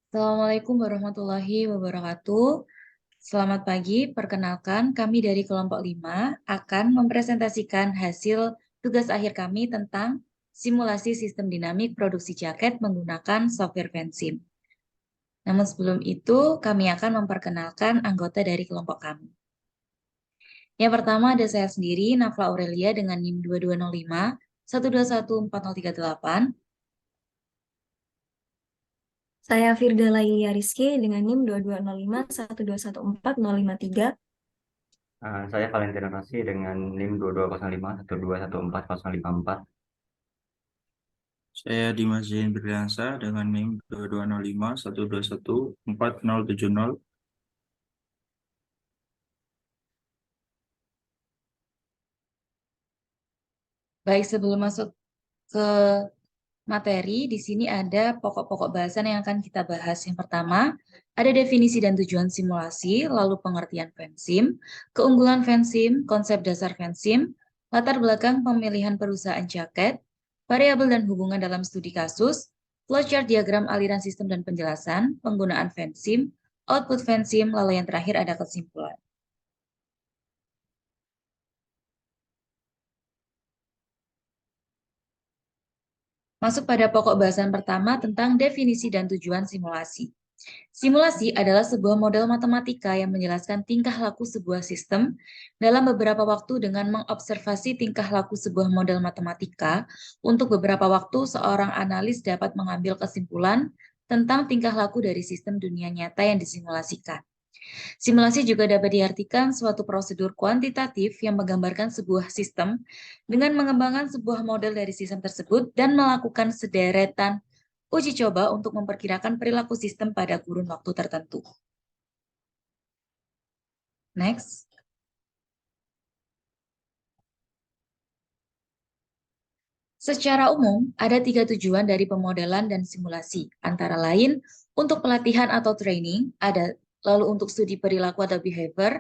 Assalamualaikum warahmatullahi wabarakatuh. Selamat pagi, perkenalkan kami dari kelompok 5 akan mempresentasikan hasil tugas akhir kami tentang simulasi sistem dinamik produksi jaket menggunakan software Vensim. Namun sebelum itu, kami akan memperkenalkan anggota dari kelompok kami. Yang pertama ada saya sendiri, Nafla Aurelia dengan NIM 2205 1214038. Saya Firda Lailia Rizky dengan NIM 2205 1214053. Saya Valentino Rossi dengan NIM 2205 1214054. Saya Dimas Zain Berliansa dengan NIM 2205 1214070. Baik, sebelum masuk ke materi, di sini ada pokok-pokok bahasan yang akan kita bahas. Yang pertama, ada definisi dan tujuan simulasi, lalu pengertian Vensim, keunggulan Vensim, konsep dasar Vensim, latar belakang pemilihan perusahaan jaket, variabel dan hubungan dalam studi kasus, flowchart diagram aliran sistem dan penjelasan, penggunaan Vensim, output Vensim, lalu yang terakhir ada kesimpulan. Masuk pada pokok bahasan pertama tentang definisi dan tujuan simulasi. Simulasi adalah sebuah model matematika yang menjelaskan tingkah laku sebuah sistem dalam beberapa waktu dengan mengobservasi tingkah laku sebuah model matematika. Untuk beberapa waktu, seorang analis dapat mengambil kesimpulan tentang tingkah laku dari sistem dunia nyata yang disimulasikan. Simulasi juga dapat diartikan suatu prosedur kuantitatif yang menggambarkan sebuah sistem dengan mengembangkan sebuah model dari sistem tersebut dan melakukan sederetan uji coba untuk memperkirakan perilaku sistem pada kurun waktu tertentu. Next. Secara umum, ada 3 tujuan dari pemodelan dan simulasi, antara lain untuk pelatihan atau training, lalu untuk studi perilaku atau behavior,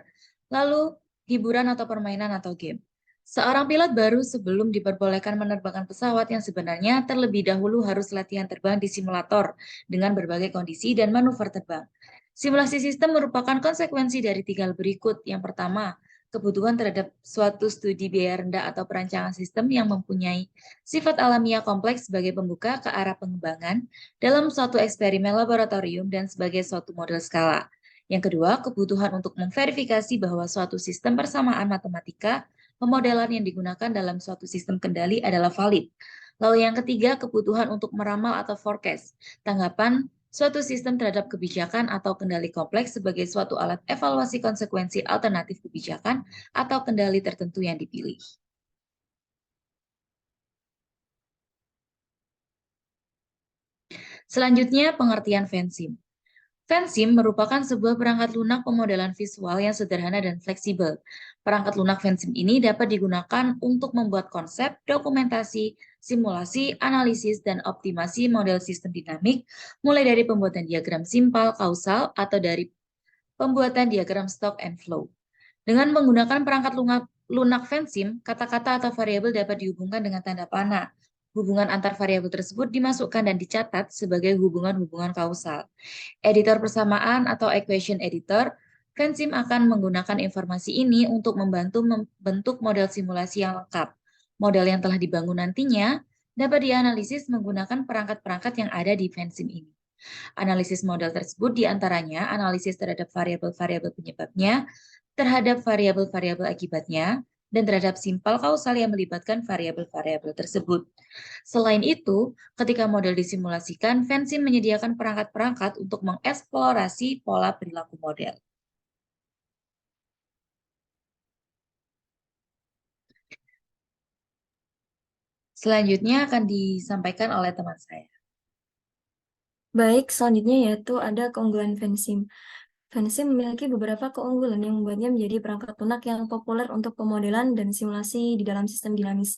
lalu hiburan atau permainan atau game. Seorang pilot baru sebelum diperbolehkan menerbangkan pesawat yang sebenarnya terlebih dahulu harus latihan terbang di simulator dengan berbagai kondisi dan manuver terbang. Simulasi sistem merupakan konsekuensi dari 3 hal berikut. Yang pertama, kebutuhan terhadap suatu studi biaya rendah atau perancangan sistem yang mempunyai sifat alamiah kompleks sebagai pembuka ke arah pengembangan dalam suatu eksperimen laboratorium dan sebagai suatu model skala. Yang kedua, kebutuhan untuk memverifikasi bahwa suatu sistem persamaan matematika pemodelan yang digunakan dalam suatu sistem kendali adalah valid. Lalu yang ketiga, kebutuhan untuk meramal atau forecast, tanggapan suatu sistem terhadap kebijakan atau kendali kompleks sebagai suatu alat evaluasi konsekuensi alternatif kebijakan atau kendali tertentu yang dipilih. Selanjutnya, pengertian Vensim. Vensim merupakan sebuah perangkat lunak pemodelan visual yang sederhana dan fleksibel. Perangkat lunak Vensim ini dapat digunakan untuk membuat konsep, dokumentasi, simulasi, analisis, dan optimasi model sistem dinamik, mulai dari pembuatan diagram simpel, kausal, atau dari pembuatan diagram stock and flow. Dengan menggunakan perangkat lunak Vensim, kata-kata atau variabel dapat dihubungkan dengan tanda panah. Hubungan antar variabel tersebut dimasukkan dan dicatat sebagai hubungan-hubungan kausal. Editor persamaan atau equation editor, Vensim akan menggunakan informasi ini untuk membantu membentuk model simulasi yang lengkap. Model yang telah dibangun nantinya dapat dianalisis menggunakan perangkat-perangkat yang ada di Vensim ini. Analisis model tersebut diantaranya analisis terhadap variabel-variabel penyebabnya, terhadap variabel-variabel akibatnya, dan terhadap simpel kausal yang melibatkan variabel-variabel tersebut. Selain itu, ketika model disimulasikan, Vensim menyediakan perangkat-perangkat untuk mengeksplorasi pola perilaku model. Selanjutnya akan disampaikan oleh teman saya. Baik, selanjutnya yaitu ada keunggulan Vensim. Vensim memiliki beberapa keunggulan yang membuatnya menjadi perangkat lunak yang populer untuk pemodelan dan simulasi di dalam sistem dinamis.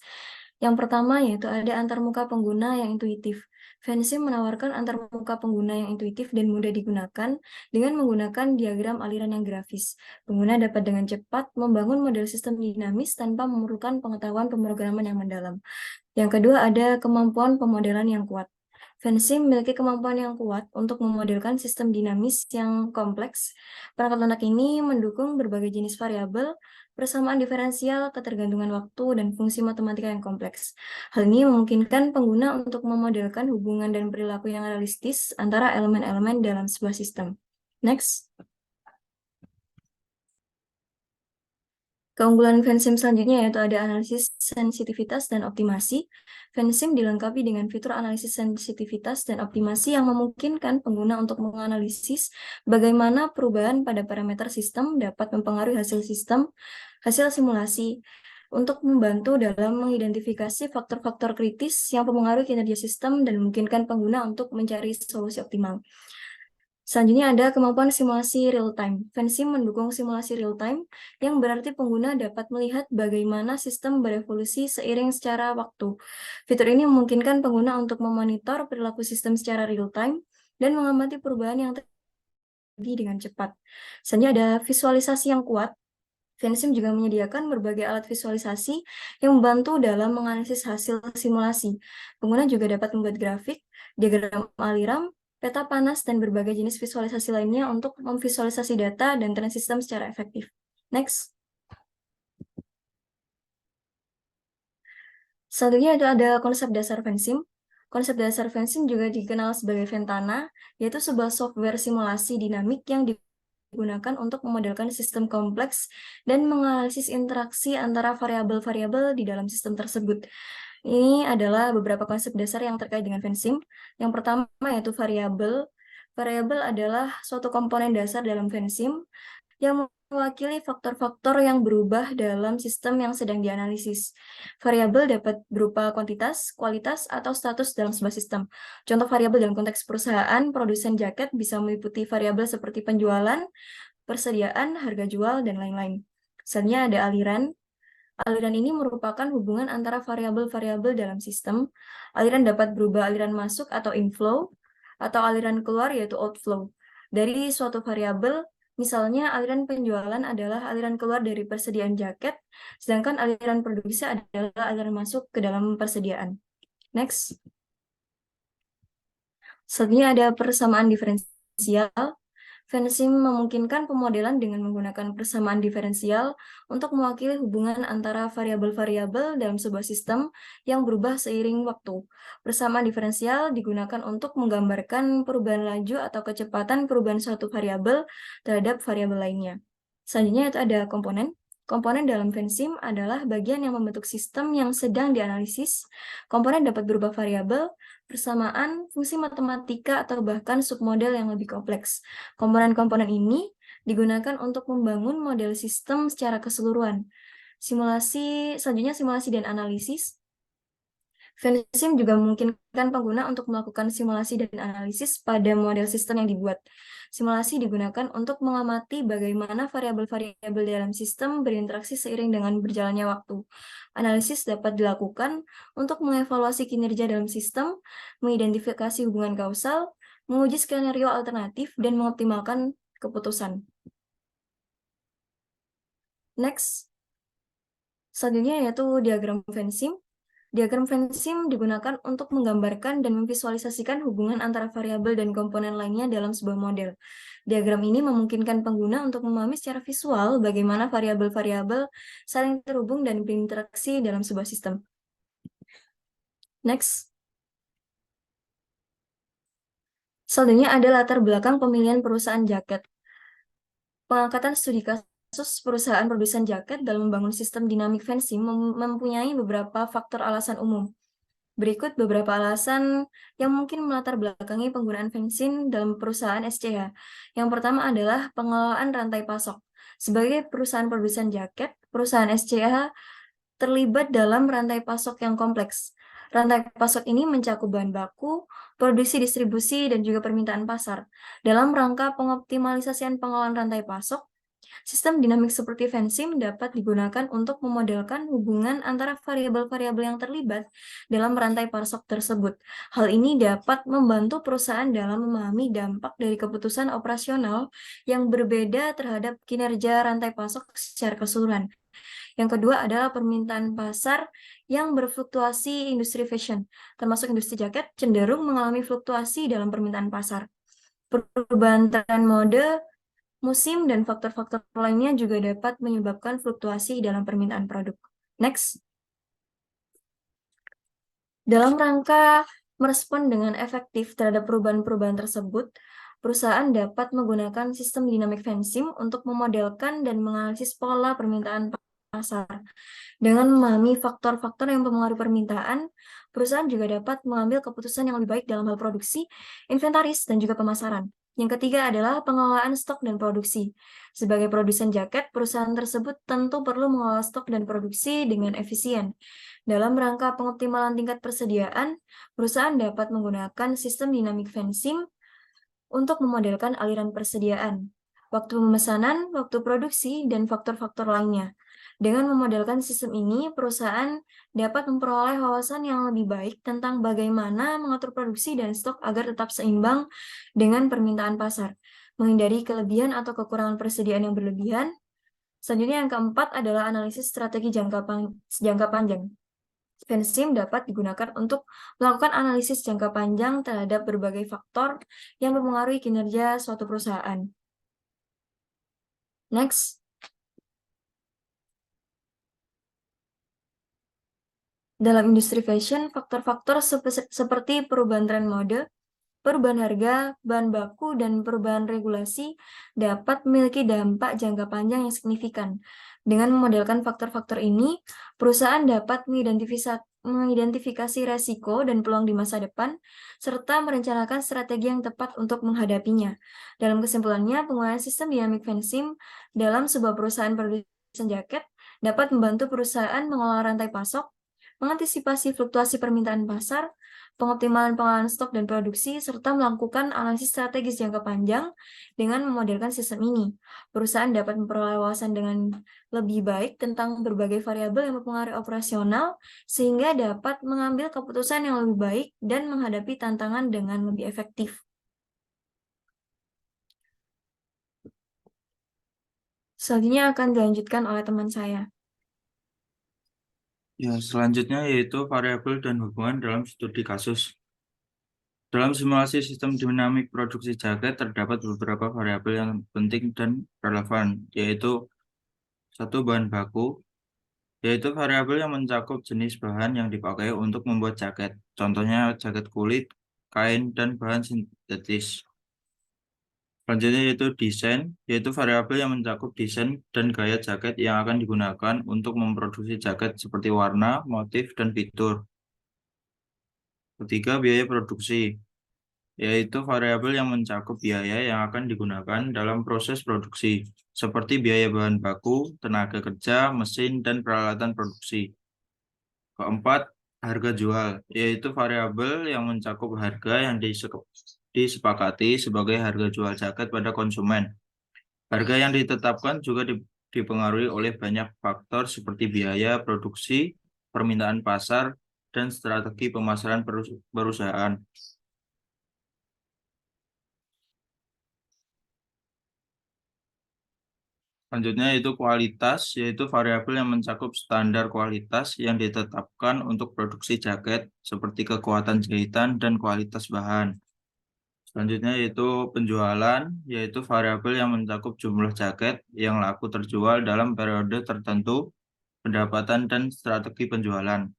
Yang pertama yaitu ada antarmuka pengguna yang intuitif. Vensim menawarkan antarmuka pengguna yang intuitif dan mudah digunakan dengan menggunakan diagram aliran yang grafis. Pengguna dapat dengan cepat membangun model sistem dinamis tanpa memerlukan pengetahuan pemrograman yang mendalam. Yang kedua ada kemampuan pemodelan yang kuat. Fansim memiliki kemampuan yang kuat untuk memodelkan sistem dinamis yang kompleks. Perangkat lunak ini mendukung berbagai jenis variabel, persamaan diferensial, ketergantungan waktu, dan fungsi matematika yang kompleks. Hal ini memungkinkan pengguna untuk memodelkan hubungan dan perilaku yang realistis antara elemen-elemen dalam sebuah sistem. Next. Keunggulan Fansim selanjutnya yaitu ada analisis sensitivitas dan optimasi. Fansim dilengkapi dengan fitur analisis sensitivitas dan optimasi yang memungkinkan pengguna untuk menganalisis bagaimana perubahan pada parameter sistem dapat mempengaruhi hasil simulasi untuk membantu dalam mengidentifikasi faktor-faktor kritis yang mempengaruhi kinerja sistem dan memungkinkan pengguna untuk mencari solusi optimal. Selanjutnya ada kemampuan simulasi real-time. Fansim mendukung simulasi real-time, yang berarti pengguna dapat melihat bagaimana sistem berevolusi seiring secara waktu. Fitur ini memungkinkan pengguna untuk memonitor perilaku sistem secara real-time dan mengamati perubahan yang terjadi dengan cepat. Selanjutnya ada visualisasi yang kuat. Fansim juga menyediakan berbagai alat visualisasi yang membantu dalam menganalisis hasil simulasi. Pengguna juga dapat membuat grafik, diagram aliran, peta panas, dan berbagai jenis visualisasi lainnya untuk memvisualisasi data dan tren sistem secara efektif. Next. Selanjutnya itu ada konsep dasar Fansim. Konsep dasar Fansim juga dikenal sebagai Ventana, yaitu sebuah software simulasi dinamik yang digunakan untuk memodelkan sistem kompleks dan menganalisis interaksi antara variabel-variabel di dalam sistem tersebut. Ini adalah beberapa konsep dasar yang terkait dengan Fansim. Yang pertama yaitu variabel. Variabel adalah suatu komponen dasar dalam Fansim yang mewakili faktor-faktor yang berubah dalam sistem yang sedang dianalisis. Variabel dapat berupa kuantitas, kualitas, atau status dalam sebuah sistem. Contoh variabel dalam konteks perusahaan, produsen jaket bisa meliputi variabel seperti penjualan, persediaan, harga jual, dan lain-lain. Selanjutnya ada aliran. Aliran ini merupakan hubungan antara variabel-variabel dalam sistem. Aliran dapat berubah aliran masuk atau inflow, atau aliran keluar yaitu outflow. Dari suatu variabel, misalnya aliran penjualan adalah aliran keluar dari persediaan jaket, sedangkan aliran produksi adalah aliran masuk ke dalam persediaan. Next. Selanjutnya ada persamaan diferensial. Fansim memungkinkan pemodelan dengan menggunakan persamaan diferensial untuk mewakili hubungan antara variabel-variabel dalam sebuah sistem yang berubah seiring waktu. Persamaan diferensial digunakan untuk menggambarkan perubahan laju atau kecepatan perubahan suatu variabel terhadap variabel lainnya. Selanjutnya itu ada komponen. Komponen dalam Fansim adalah bagian yang membentuk sistem yang sedang dianalisis. Komponen dapat berupa variabel, persamaan, fungsi matematika, atau bahkan submodel yang lebih kompleks. Komponen-komponen ini digunakan untuk membangun model sistem secara keseluruhan. Selanjutnya simulasi dan analisis. Fansim juga memungkinkan pengguna untuk melakukan simulasi dan analisis pada model sistem yang dibuat. Simulasi digunakan untuk mengamati bagaimana variabel-variabel dalam sistem berinteraksi seiring dengan berjalannya waktu. Analisis dapat dilakukan untuk mengevaluasi kinerja dalam sistem, mengidentifikasi hubungan kausal, menguji skenario alternatif, dan mengoptimalkan keputusan. Next. Selanjutnya yaitu diagram Fansim. Diagram Fansim digunakan untuk menggambarkan dan memvisualisasikan hubungan antara variabel dan komponen lainnya dalam sebuah model. Diagram ini memungkinkan pengguna untuk memahami secara visual bagaimana variabel-variabel saling terhubung dan berinteraksi dalam sebuah sistem. Next. Selanjutnya ada latar belakang pemilihan perusahaan jaket. Pengangkatan studi kasus perusahaan produsen jaket dalam membangun sistem dinamik Fansim mempunyai beberapa faktor alasan umum. Berikut beberapa alasan yang mungkin melatar belakangi penggunaan Fansim dalam perusahaan SCH. Yang pertama adalah pengelolaan rantai pasok. Sebagai perusahaan produsen jaket, perusahaan SCH terlibat dalam rantai pasok yang kompleks. Rantai pasok ini mencakup bahan baku, produksi, distribusi, dan juga permintaan pasar. Dalam rangka pengoptimalisasian pengelolaan rantai pasok, Sistem dinamik seperti Vensim dapat digunakan untuk memodelkan hubungan antara variabel-variabel yang terlibat dalam rantai pasok tersebut. Hal ini dapat membantu perusahaan dalam memahami dampak dari keputusan operasional yang berbeda terhadap kinerja rantai pasok secara keseluruhan. Yang kedua adalah permintaan pasar yang berfluktuasi. Industri fashion, termasuk industri jaket, cenderung mengalami fluktuasi dalam permintaan pasar. Perubahan tren mode, musim, dan faktor-faktor lainnya juga dapat menyebabkan fluktuasi dalam permintaan produk. Next. Dalam rangka merespon dengan efektif terhadap perubahan-perubahan tersebut, perusahaan dapat menggunakan sistem dinamik Vensim untuk memodelkan dan menganalisis pola permintaan pasar. Dengan memahami faktor-faktor yang mempengaruhi permintaan, perusahaan juga dapat mengambil keputusan yang lebih baik dalam hal produksi, inventaris, dan juga pemasaran. Yang ketiga adalah pengelolaan stok dan produksi. Sebagai produsen jaket, perusahaan tersebut tentu perlu mengelola stok dan produksi dengan efisien. Dalam rangka pengoptimalan tingkat persediaan, perusahaan dapat menggunakan sistem dinamik Vensim untuk memodelkan aliran persediaan, waktu pemesanan, waktu produksi, dan faktor-faktor lainnya. Dengan memodelkan sistem ini, perusahaan dapat memperoleh wawasan yang lebih baik tentang bagaimana mengatur produksi dan stok agar tetap seimbang dengan permintaan pasar, menghindari kelebihan atau kekurangan persediaan yang berlebihan. Selanjutnya yang keempat adalah analisis strategi jangka panjang. Vensim dapat digunakan untuk melakukan analisis jangka panjang terhadap berbagai faktor yang mempengaruhi kinerja suatu perusahaan. Next. Dalam industri fashion, faktor-faktor seperti perubahan tren mode, perubahan harga, bahan baku, dan perubahan regulasi dapat memiliki dampak jangka panjang yang signifikan. Dengan memodelkan faktor-faktor ini, perusahaan dapat mengidentifikasi resiko dan peluang di masa depan, serta merencanakan strategi yang tepat untuk menghadapinya. Dalam kesimpulannya, penggunaan sistem dinamik Vensim dalam sebuah perusahaan produsen jaket dapat membantu perusahaan mengelola rantai pasok, mengantisipasi fluktuasi permintaan pasar, pengoptimalan pengelolaan stok dan produksi, serta melakukan analisis strategis jangka panjang. Dengan memodelkan sistem ini, perusahaan dapat memperoleh wawasan dengan lebih baik tentang berbagai variabel yang mempengaruhi operasional, sehingga dapat mengambil keputusan yang lebih baik dan menghadapi tantangan dengan lebih efektif. Selanjutnya akan dilanjutkan oleh teman saya. Ya, selanjutnya yaitu variabel dan hubungan dalam studi kasus. Dalam simulasi sistem dinamik produksi jaket terdapat beberapa variabel yang penting dan relevan, yaitu satu, bahan baku, yaitu variabel yang mencakup jenis bahan yang dipakai untuk membuat jaket. Contohnya jaket kulit, kain, dan bahan sintetis. Selanjutnya yaitu desain, yaitu variabel yang mencakup desain dan gaya jaket yang akan digunakan untuk memproduksi jaket seperti warna, motif, dan fitur. Ketiga, biaya produksi, yaitu variabel yang mencakup biaya yang akan digunakan dalam proses produksi, seperti biaya bahan baku, tenaga kerja, mesin, dan peralatan produksi. Keempat, harga jual, yaitu variabel yang mencakup harga yang disepakati sebagai harga jual jaket pada konsumen. Harga yang ditetapkan juga dipengaruhi oleh banyak faktor seperti biaya produksi, permintaan pasar, dan strategi pemasaran perusahaan. Selanjutnya yaitu kualitas, yaitu variabel yang mencakup standar kualitas yang ditetapkan untuk produksi jaket seperti kekuatan jahitan dan kualitas bahan. Selanjutnya yaitu penjualan, yaitu variabel yang mencakup jumlah jaket yang laku terjual dalam periode tertentu, pendapatan, dan strategi penjualan.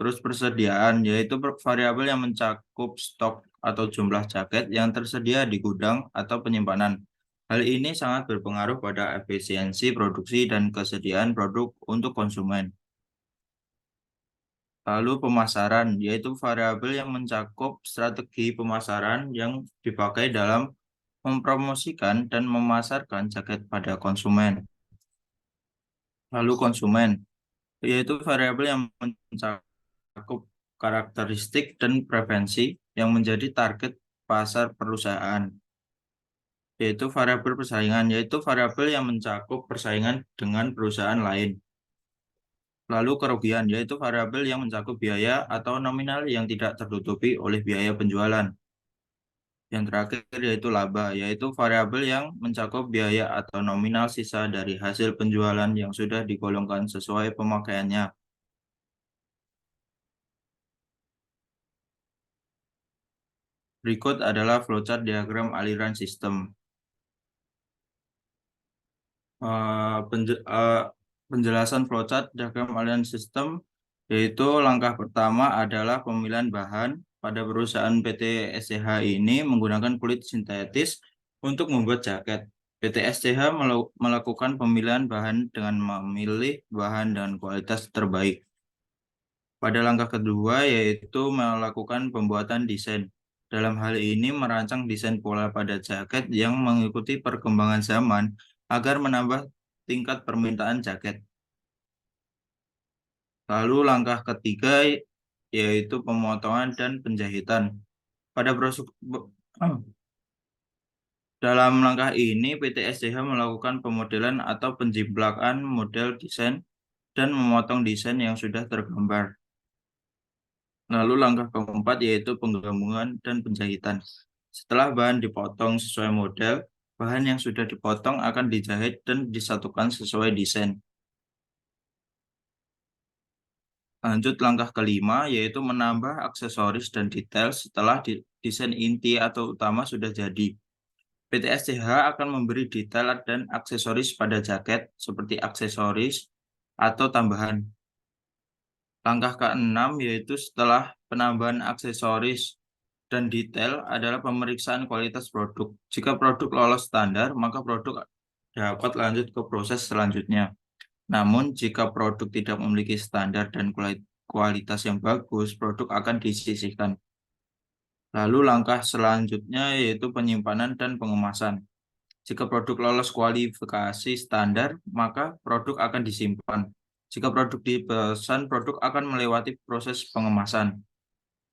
Terus persediaan, yaitu variabel yang mencakup stok atau jumlah jaket yang tersedia di gudang atau penyimpanan. Hal ini sangat berpengaruh pada efisiensi produksi dan kesediaan produk untuk konsumen. Lalu pemasaran, yaitu variabel yang mencakup strategi pemasaran yang dipakai dalam mempromosikan dan memasarkan jaket pada konsumen. Lalu konsumen, yaitu variabel yang mencakup karakteristik dan preferensi yang menjadi target pasar perusahaan. yaitu variabel persaingan, yaitu variabel yang mencakup persaingan dengan perusahaan lain. Lalu kerugian, yaitu variabel yang mencakup biaya atau nominal yang tidak tertutupi oleh biaya penjualan. Yang terakhir yaitu laba, yaitu variabel yang mencakup biaya atau nominal sisa dari hasil penjualan yang sudah digolongkan sesuai pemakaiannya. Berikut adalah flowchart diagram aliran sistem. Penjelasan flowchart diagram aliran sistem, yaitu langkah pertama adalah pemilihan bahan. Pada perusahaan PT SCH ini menggunakan kulit sintetis untuk membuat jaket. PT SCH melakukan pemilihan bahan dengan memilih bahan dan kualitas terbaik. Pada langkah kedua yaitu melakukan pembuatan desain. Dalam hal ini merancang desain pola pada jaket yang mengikuti perkembangan zaman agar menambah tingkat permintaan jaket. Lalu langkah ketiga yaitu pemotongan dan penjahitan. Pada proses Dalam langkah ini, PT SCH melakukan pemodelan atau penjiplakan model desain dan memotong desain yang sudah tergambar. Lalu langkah keempat yaitu penggabungan dan penjahitan. Setelah bahan dipotong sesuai model, bahan yang sudah dipotong akan dijahit dan disatukan sesuai desain. Lanjut langkah kelima yaitu menambah aksesoris dan detail setelah desain inti atau utama sudah jadi. PT SCH akan memberi detail dan aksesoris pada jaket seperti aksesoris atau tambahan. Langkah keenam yaitu setelah penambahan aksesoris dan detail adalah pemeriksaan kualitas produk. Jika produk lolos standar, maka produk dapat lanjut ke proses selanjutnya. Namun, jika produk tidak memiliki standar dan kualitas yang bagus, produk akan disisihkan. Lalu langkah selanjutnya yaitu penyimpanan dan pengemasan. Jika produk lolos kualifikasi standar, maka produk akan disimpan. Jika produk dipesan, produk akan melewati proses pengemasan.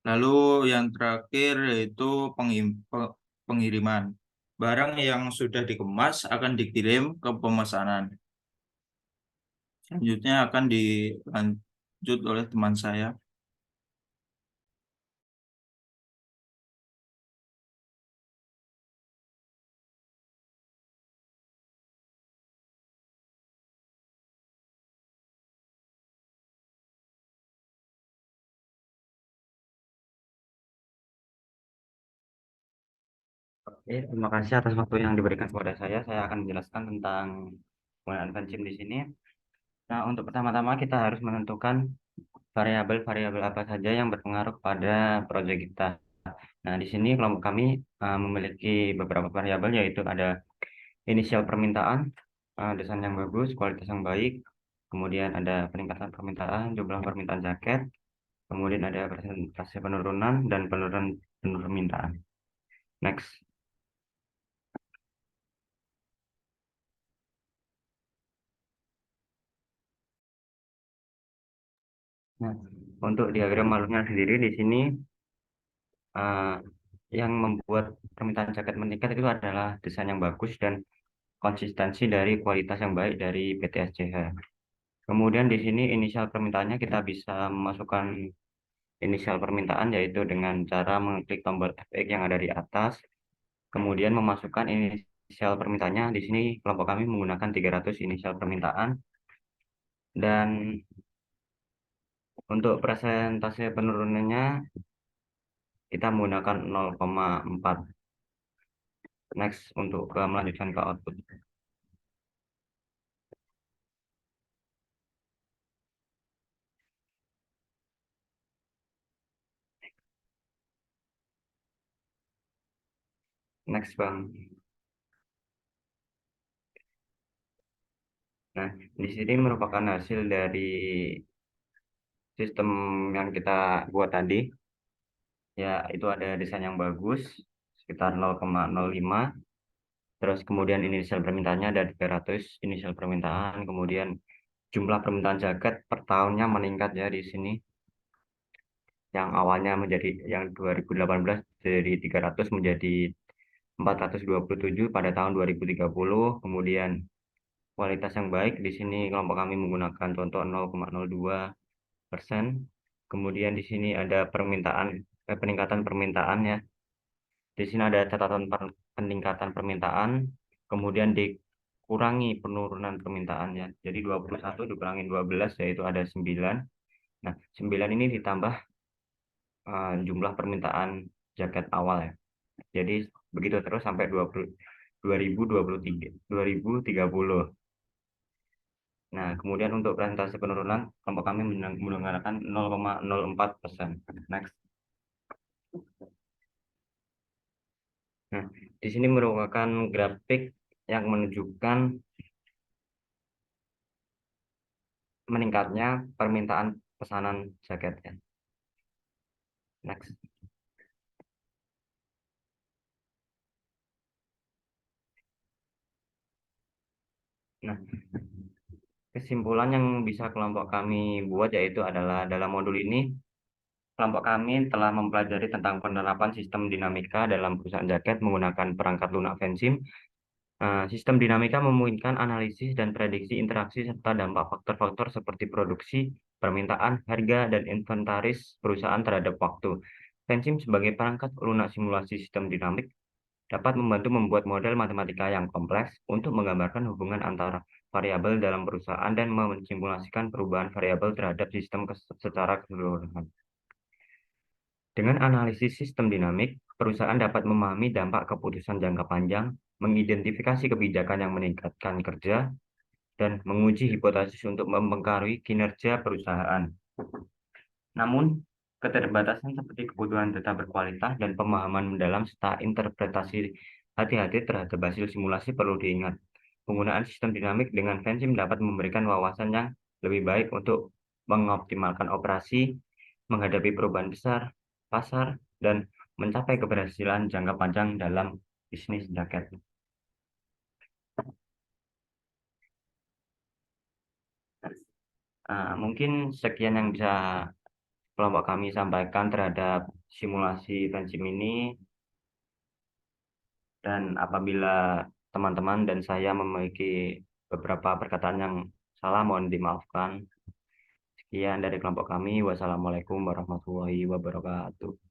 Lalu yang terakhir yaitu pengiriman. Barang yang sudah dikemas akan dikirim ke pemesanan. Selanjutnya akan dilanjut oleh teman saya. Oke, terima kasih atas waktu yang diberikan kepada saya. Saya akan menjelaskan tentang penggunaan FENSIM di sini. Nah, untuk pertama-tama kita harus menentukan variabel-variabel apa saja yang berpengaruh pada proyek kita. Nah, di sini kelompok kami memiliki beberapa variabel, yaitu ada inisial permintaan, desain yang bagus, kualitas yang baik, kemudian ada peningkatan permintaan, jumlah permintaan jaket, kemudian ada persentase penurunan dan penurunan permintaan. Next. Nah, untuk diagram alurnya sendiri di sini yang membuat permintaan jaket meningkat itu adalah desain yang bagus dan konsistensi dari kualitas yang baik dari PT SCH. Kemudian di sini inisial permintaannya kita bisa memasukkan inisial permintaan yaitu dengan cara mengklik tombol F8 yang ada di atas. Kemudian memasukkan inisial permintaannya. Di sini kelompok kami menggunakan 300 inisial permintaan. Dan untuk persentase penurunannya kita menggunakan 0,4. Next, untuk melanjutkan ke output. Next, Bang. Nah, di sini merupakan hasil dari sistem yang kita buat tadi. Ya, itu ada desain yang bagus, sekitar 0,05. Terus kemudian inisial permintaannya ada 300 inisial permintaan. Kemudian jumlah permintaan jaket per tahunnya meningkat ya di sini. Yang awalnya menjadi yang 2018 dari 300 menjadi 427 pada tahun 2030. Kemudian kualitas yang baik di sini kelompok kami menggunakan contoh 0,02%. Kemudian di sini ada peningkatan permintaan ya. Di sini ada catatan peningkatan permintaan, kemudian dikurangi penurunan permintaannya. Jadi 21 dikurangi 12 yaitu ada 9. Nah, 9 ini ditambah jumlah permintaan jaket awal ya. Jadi begitu terus sampai 2030. Nah, kemudian untuk presentasi penurunan, kelompok kami menggunakan 0,04%. Next. Nah, di sini merupakan grafik yang menunjukkan meningkatnya permintaan pesanan jaket ya. Next. Nah, kesimpulan yang bisa kelompok kami buat yaitu adalah dalam modul ini kelompok kami telah mempelajari tentang penerapan sistem dinamika dalam perusahaan jaket menggunakan perangkat lunak Vensim. Sistem dinamika memungkinkan analisis dan prediksi interaksi serta dampak faktor-faktor seperti produksi, permintaan, harga, dan inventaris perusahaan terhadap waktu. Vensim sebagai perangkat lunak simulasi sistem dinamik dapat membantu membuat model matematika yang kompleks untuk menggambarkan hubungan antara variabel dalam perusahaan dan mensimulasikan perubahan variabel terhadap sistem secara keseluruhan. Dengan analisis sistem dinamik, perusahaan dapat memahami dampak keputusan jangka panjang, mengidentifikasi kebijakan yang meningkatkan kerja, dan menguji hipotesis untuk mempengaruhi kinerja perusahaan. Namun, keterbatasan seperti kebutuhan data berkualitas dan pemahaman mendalam serta interpretasi hati-hati terhadap hasil simulasi perlu diingat. Penggunaan sistem dinamik dengan Vensim dapat memberikan wawasan yang lebih baik untuk mengoptimalkan operasi, menghadapi perubahan besar, pasar, dan mencapai keberhasilan jangka panjang dalam bisnis jaket. Mungkin sekian yang bisa kelompok kami sampaikan terhadap simulasi Vensim ini. Dan apabila teman-teman dan saya memiliki beberapa perkataan yang salah, mohon dimaafkan. Sekian dari kelompok kami. Wassalamualaikum warahmatullahi wabarakatuh.